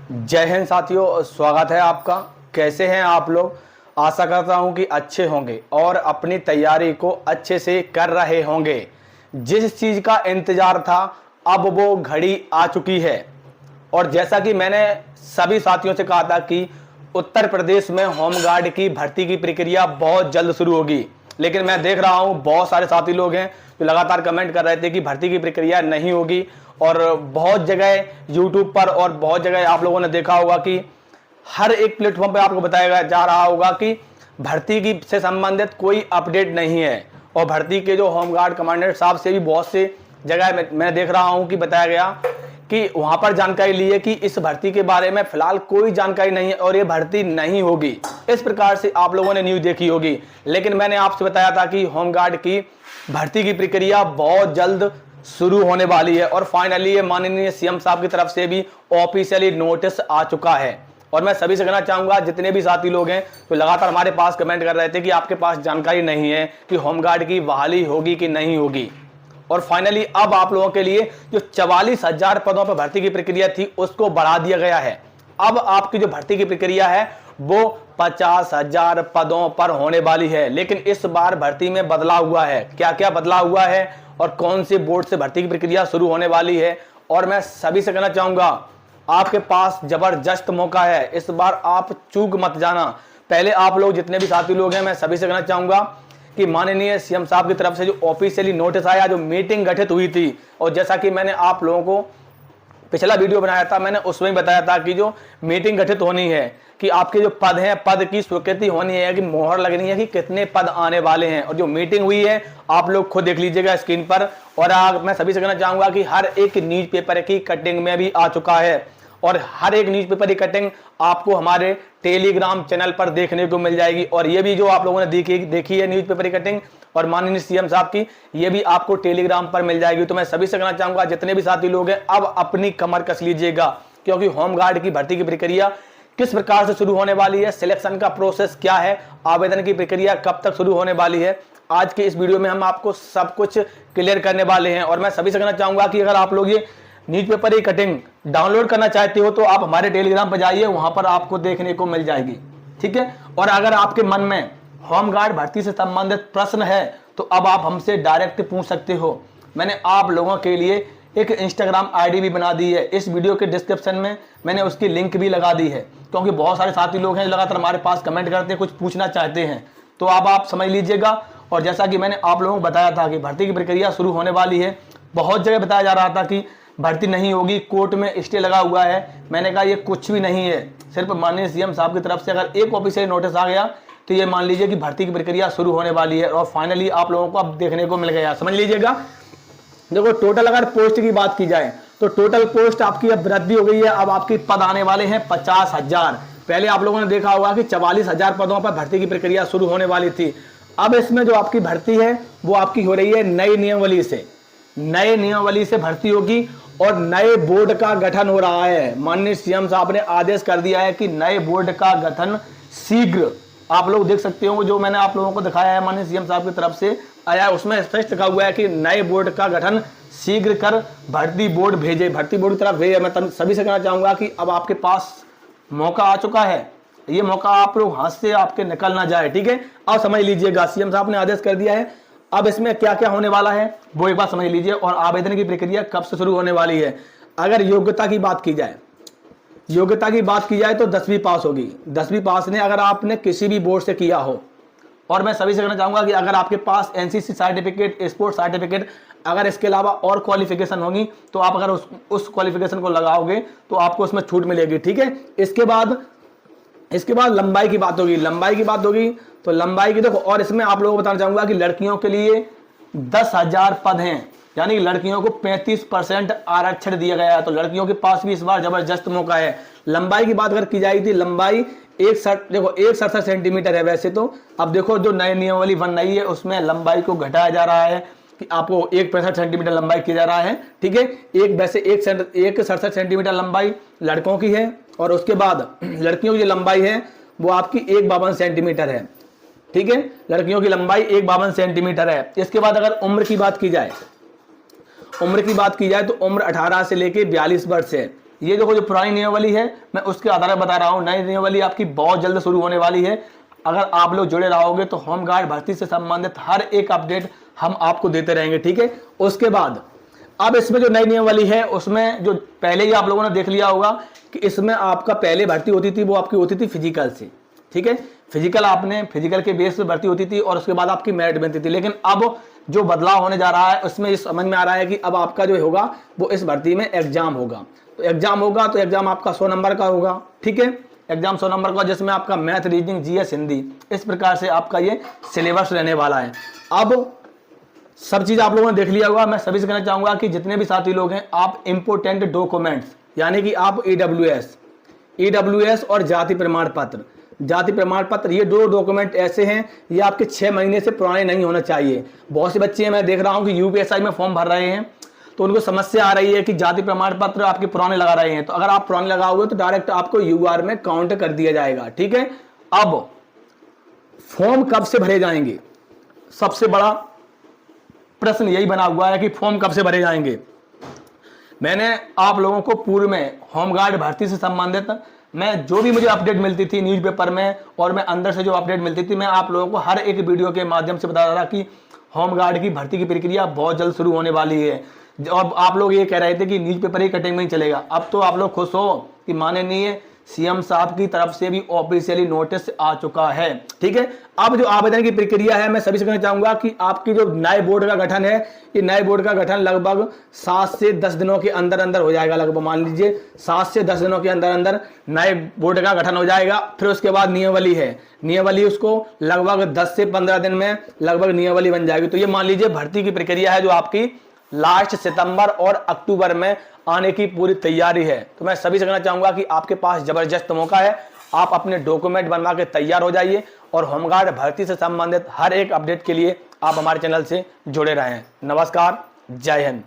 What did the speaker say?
जय हिंद साथियों, स्वागत है आपका। कैसे हैं आप लोग? आशा करता हूं कि अच्छे होंगे और अपनी तैयारी को अच्छे से कर रहे होंगे। जिस चीज़ का इंतज़ार था अब वो घड़ी आ चुकी है। और जैसा कि मैंने सभी साथियों से कहा था कि उत्तर प्रदेश में होमगार्ड की भर्ती की प्रक्रिया बहुत जल्द शुरू होगी, लेकिन मैं देख रहा हूं बहुत सारे साथी लोग हैं जो लगातार कमेंट कर रहे थे कि भर्ती की प्रक्रिया नहीं होगी। और बहुत जगह यूट्यूब पर और बहुत जगह आप लोगों ने देखा होगा कि हर एक प्लेटफॉर्म पे आपको बताया जा रहा होगा कि भर्ती की से संबंधित कोई अपडेट नहीं है। और भर्ती के जो होमगार्ड कमांडेंट साहब से भी बहुत से जगह मैं देख रहा हूं कि बताया गया कि वहां पर जानकारी ली है कि इस भर्ती के बारे में फिलहाल कोई जानकारी नहीं है और ये भर्ती नहीं होगी। इस प्रकार से आप लोगों ने न्यूज देखी होगी, लेकिन मैंने आपसे बताया था कि होमगार्ड की भर्ती की प्रक्रिया बहुत जल्द शुरू होने वाली है। और फाइनली ये माननीय सीएम साहब की तरफ से भी ऑफिशियली नोटिस आ चुका है। और मैं सभी से कहना चाहूंगा, जितने भी साथी लोग हैं तो लगातार हमारे पास कमेंट कर रहे थे कि आपके पास जानकारी नहीं है कि होमगार्ड की बहाली होगी कि नहीं होगी। और फाइनली अब आप लोगों के लिए जो 44,000 पदों पर भर्ती की प्रक्रिया थी उसको बढ़ा दिया गया है। अब आपकी जो भर्ती की प्रक्रिया है वो 50,000 पदों पर होने वाली है। लेकिन इस बार भर्ती में बदलाव हुआ है। क्या क्या बदलाव हुआ है और कौन से बोर्ड से भर्ती की प्रक्रिया शुरू होने वाली है, और मैं सभी से कहना चाहूंगा आपके पास जबरदस्त मौका है। इस बार आप चूक मत जाना। पहले आप लोग जितने भी साथी लोग हैं, मैं सभी से कहना चाहूंगा कि माननीय सीएम साहब की तरफ से जो ऑफिशियली नोटिस आया, जो मीटिंग गठित हुई थी, और जैसा कि मैंने आप लोगों को पिछला वीडियो बनाया था, मैंने उसमें बताया था कि जो मीटिंग गठित होनी है कि आपके जो पद हैं, पद की स्वीकृति होनी है, कि मोहर लगनी है कि कितने पद आने वाले हैं। और जो मीटिंग हुई है आप लोग खुद देख लीजिएगा स्क्रीन पर। और मैं सभी से कहना चाहूंगा कि हर एक न्यूज़पेपर की कटिंग में भी आ चुका है, और हर एक न्यूज़पेपर की कटिंग आपको हमारे टेलीग्राम चैनल पर देखने को मिल जाएगी। और ये भी जो आप लोगों ने देखी है न्यूज़पेपर की कटिंग और माननीय सीएम साहब की, ये भी आपको टेलीग्राम पर मिल जाएगी। तो मैं सभी से कहना चाहूंगा, जितने भी साथी लोग हैं अब अपनी कमर कस लीजिएगा, क्योंकि होमगार्ड की भर्ती की प्रक्रिया किस प्रकार से शुरू होने वाली है, सिलेक्शन का प्रोसेस क्या है, आवेदन की प्रक्रिया कब तक शुरू होने वाली है, आज के इस वीडियो में हम आपको सब कुछ क्लियर करने वाले हैं। और मैं सभी से कहना चाहूंगा कि अगर आप लोग ये न्यूज़पेपर की कटिंग डाउनलोड करना चाहते हो तो आप हमारे टेलीग्राम पर जाइए, वहां पर आपको देखने को मिल जाएगी। ठीक है। और अगर आपके मन में होमगार्ड भर्ती से संबंधित प्रश्न है तो अब आप हमसे डायरेक्ट पूछ सकते हो। मैंने आप लोगों के लिए एक इंस्टाग्राम आईडी भी बना दी है, इस वीडियो के डिस्क्रिप्शन में मैंने उसकी लिंक भी लगा दी है, क्योंकि बहुत सारे साथी लोग हैं जो लगातार हमारे पास कमेंट करते हैं, कुछ पूछना चाहते हैं। तो अब आप समझ लीजिएगा। और जैसा कि मैंने आप लोगों को बताया था कि भर्ती की प्रक्रिया शुरू होने वाली है, बहुत जगह बताया जा रहा था कि भर्ती नहीं होगी, कोर्ट में स्टे लगा हुआ है। मैंने कहा ये कुछ भी नहीं है, सिर्फ माननीय सीएम साहब की तरफ से अगर एक ऑफिशियल नोटिस आ गया तो ये मान लीजिए कि भर्ती की प्रक्रिया शुरू होने वाली है। और फाइनली आप लोगों को अब देखने को मिल गया। समझ लीजिएगा। देखो, टोटल अगर पोस्ट की बात की जाए तो टोटल पोस्ट आपकी अब वृद्धि हो गई है। अब आपके पद आने वाले हैं 50,000। पहले आप लोगों ने देखा होगा कि 44,000 पदों पर भर्ती की प्रक्रिया शुरू होने वाली थी। अब इसमें जो आपकी भर्ती है वो आपकी हो रही है नई नियमावली से। नए नियमावली से भर्ती होगी और नए बोर्ड का गठन हो रहा है। माननीय सीएम साहब ने आदेश कर दिया है कि नए बोर्ड का गठन शीघ्र, आप लोग देख सकते हो जो मैंने आप लोगों को दिखाया है माननीय सीएम साहब की तरफ से आया, उसमें स्पष्ट लिखा हुआ है कि नए बोर्ड का गठन शीघ्र कर भर्ती बोर्ड भेजे, भर्ती बोर्ड की तरफ भेजे। मैं सभी से कहना चाहूंगा कि अब आपके पास मौका आ चुका है, ये मौका आप लोग हाथ से आपके निकल ना जाए। ठीक है। अब समझ लीजिएगा, सीएम साहब ने आदेश कर दिया है। अब इसमें क्या क्या होने वाला है वो एक बार समझ लीजिए, और आवेदन की प्रक्रिया कब से शुरू होने वाली है। अगर योग्यता की बात की जाए, तो 10वीं पास होगी। 10वीं पास ने अगर आपने किसी भी बोर्ड से किया हो, और मैं सभी से कहना चाहूंगा कि अगर आपके पास एनसीसी सर्टिफिकेट, स्पोर्ट्स सर्टिफिकेट, अगर इसके अलावा और क्वालिफिकेशन होगी तो आप अगर उस क्वालिफिकेशन को लगाओगे तो आपको उसमें छूट मिलेगी। ठीक है। इसके बाद लंबाई की बात होगी। तो लंबाई की देखो, और इसमें आप लोगों को बताना चाहूंगा कि लड़कियों के लिए 10,000 पद हैं, यानी लड़कियों को 35% आरक्षण दिया गया है। तो लड़कियों के पास भी इस बार जबरदस्त मौका है। लंबाई की बात अगर की जाएगी, लंबाई 167 सेंटीमीटर है वैसे तो। अब देखो, जो नए नियमावली बन रही है उसमें लंबाई को घटाया जा रहा है कि आपको 165 सेंटीमीटर लंबाई किया जा रहा है। ठीक है। वैसे 167 सेंटीमीटर लंबाई लड़कों की है, और उसके बाद लड़कियों की जो लंबाई है वो आपकी 152 सेंटीमीटर है। ठीक है। लड़कियों की लंबाई 152 सेंटीमीटर है। इसके बाद अगर उम्र की बात की जाए तो उम्र 18 से लेके 42 वर्ष है। ये देखो जो पुरानी नियमावली है मैं उसके आधार पर बता रहा हूँ। नई नियमावली आपकी बहुत जल्द शुरू होने वाली है। अगर आप लोग जुड़े रहोगे तो होमगार्ड भर्ती से संबंधित हर एक अपडेट हम आपको देते रहेंगे, ठीक है। उसके बाद अब इसमें जो नई नियमावली है उसमें जो पहले ही आप लोगों ने देख लिया होगा कि इसमें आपका पहले भर्ती होती थी वो आपकी होती थी फिजिकल से, ठीक है। फिजिकल के बेस पे भर्ती होती थी और उसके बाद आपकी मेरिट बनती थी। लेकिन अब जो बदलाव होने जा रहा है उसमें इस समझ में आ रहा है कि अब आपका जो होगा वो इस भर्ती में एग्जाम होगा। तो एग्जाम आपका 100 नंबर का होगा, ठीक है। एग्जाम 100 नंबर का, जिसमें आपका मैथ, रीजनिंग, जीएस, हिंदी, इस प्रकार से आपका ये सिलेबस रहने वाला है। अब सब चीज़ आप लोगों ने देख लिया होगा। मैं सभी से कहना चाहूँगा कि जितने भी साथी लोग हैं आप इम्पोर्टेंट डॉक्यूमेंट्स यानी कि आप ईडब्ल्यूएस और जाति प्रमाण पत्र, ये 2 डॉक्यूमेंट ऐसे हैं, ये आपके 6 महीने से पुराने नहीं होना चाहिए। बहुत से बच्चे मैं देख रहा हूँ कि यूपीएसआई में फॉर्म भर रहे हैं तो उनको समस्या आ रही है कि जाति प्रमाण पत्र आपके पुराने लगा रहे हैं। तो अगर आप पुराने लगाओगे तो डायरेक्ट आपको यूआर में काउंट कर दिया जाएगा, ठीक है। अब फॉर्म कब से भरे जाएंगे, सबसे बड़ा प्रश्न यही बना हुआ है कि फॉर्म कब से भरे जाएंगे। मैंने आप लोगों को पूर्व में होमगार्ड भर्ती से संबंधित मैं जो भी मुझे अपडेट मिलती थी न्यूज़पेपर में और मैं अंदर से जो अपडेट मिलती थी, मैं आप लोगों को हर एक वीडियो के माध्यम से बता रहा था कि होमगार्ड की भर्ती की प्रक्रिया बहुत जल्द शुरू होने वाली है। और आप लोग ये कह रहे थे कि न्यूज़पेपर ही कटिंग में ही चलेगा। अब तो आप लोग खुश हो कि माननीय सीएम साहब की तरफ से भी ऑफिशियली नोटिस आ चुका है, ठीक है। अब जो आवेदन की प्रक्रिया है मैं सभी से कहना चाहूंगा कि आपकी जो नए बोर्ड का गठन है, ये नए बोर्ड का गठन लगभग 7 से 10 दिनों के अंदर अंदर हो जाएगा। लगभग मान लीजिए 7 से 10 दिनों के अंदर अंदर नए बोर्ड का गठन हो जाएगा। फिर उसके बाद नियमावली है, नियमावली उसको लगभग 10 से 15 दिन में लगभग नियमावली बन जाएगी। तो ये मान लीजिए भर्ती की प्रक्रिया है जो आपकी लास्ट सितंबर और अक्टूबर में आने की पूरी तैयारी है। तो मैं सभी से कहना चाहूंगा कि आपके पास जबरदस्त मौका है, आप अपने डॉक्यूमेंट बनवा के तैयार हो जाइए और होमगार्ड भर्ती से संबंधित हर एक अपडेट के लिए आप हमारे चैनल से जुड़े रहें। नमस्कार, जय हिंद।